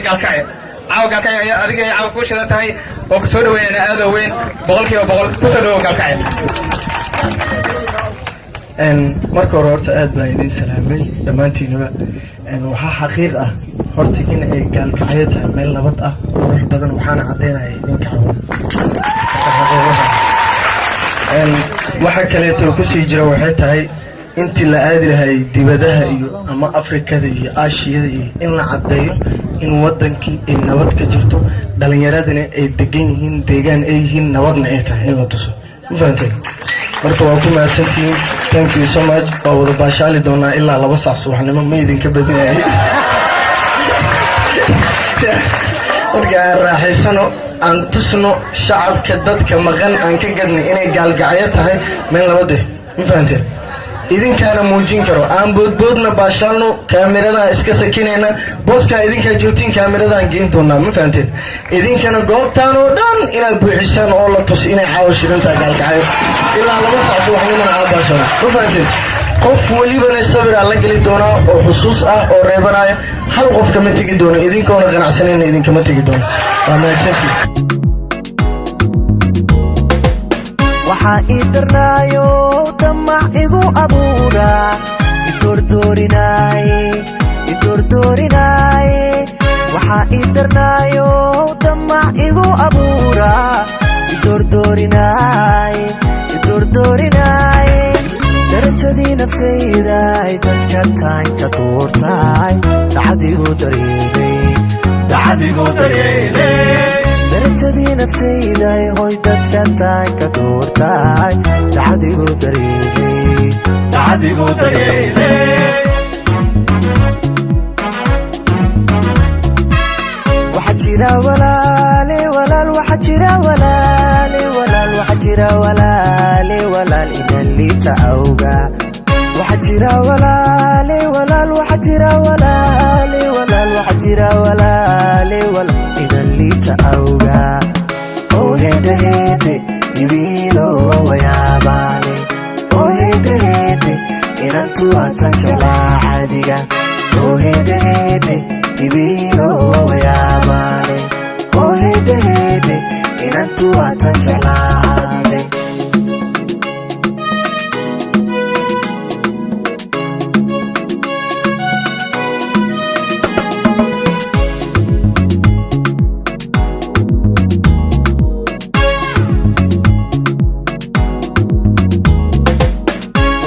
قالكاي عاو قالكاي أديك عاو كوش هذا تاعي وكسر وين هذا وين بقولك وبقول كسر قالكاي إن مركو رورت أدنى سلامي دمانتينه إن وها حقيقة horta in ay gaalkacyo tahay meel nabad ah qurux badan waxaana cadeynaya idinka waxa kale oo ku sii jira waxay tahay intii la aadi lahay dibadaha iyo ama Afrikada iyo Aashiyada iyo in la cadeeyo in wadankii ay nabad ka jirto dhalinyaradana ay degan yihiin deegaan ay yihiin nabadna ay tahay in la tuso ma fahanteen marka waa ku mahadsantihiin thank you so much waa wada baashaali doonaa ilaa 2 saac subaxnimo ma idinka badinahay markaa raaxaysano aan tusno shacabka dadka maqan aan ka gadnay inay gaalgacyo tahay meel nabad ma fahanteen idinkaana muujin karo aan boodboodna baashaalno kaamirada iska sakinayna booska idinka joogtiin kaamirada geyn doonaa ma fahanteen idinkana goobtaan oo dhan inaad buuxisaan oo la tus inay xaawashiranta gaalgacyo ilaa 2 saac subaxnimo aan baashano ma fahanteen qof walibana sabir la gali doona oo xusuus ah oo reebanaya hal qof kama tagi doono idinkoona ganacsanayna idinkama tagi doono waa mahadsantii waxa idarnaayo damac igu abuura idordoorinay waxa idarnaayo damac igu abuura idordoorinay darajadii naftayda dadka taanka doortay dacadigu dareelay darajadii naftayda hoy dadka taanka doortay dacadigu dareelay waxa jira walaale waxa jira walaale waxa jira walaale idan liita awga waxa jira walaale waxa jira walaale waxa jira walaale idan liita awga oo heede ibilo wayaabale oo heede inantu atan jala adiga oo heede ibilo wayaabale oo heede inantu atan jala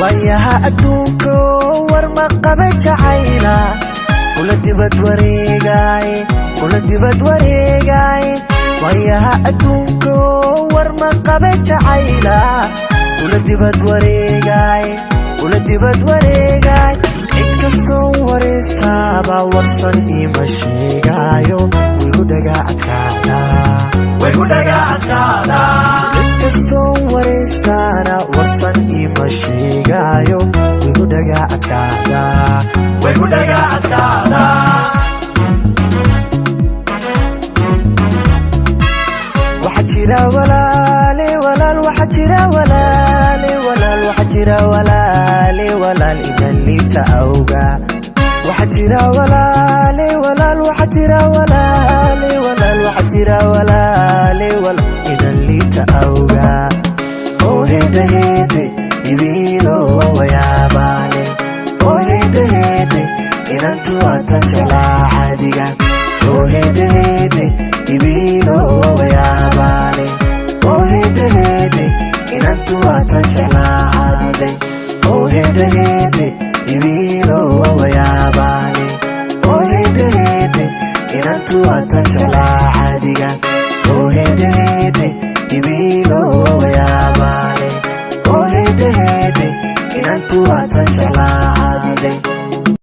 wayaha adduunka war ma qaba jacayla kula dibad wareegay wayaha adduunka war ma qaba jacayla kula dibad wareegay cid kastoo wareystaba warsan ima sheegayo wigu dhaga adkaada cid kastoo wareystana warsan ima sheegayo wigu dhaga adkaada waxa jira walaale waxa jira walaale waxa jira walaale idan liita awga waxa jira walaale waxa jira walaale waxa jira walaale idan liita awga oo heede ibilo wayaabale oo heede inantu atan jala adiga oo heede ibilo wayaabale oo heede inantu atan jala adiga oo heede ibilo wayaabale oo heede inantu atan jala adiga oo heede ibilo wayaabale oo heede inantu atan jala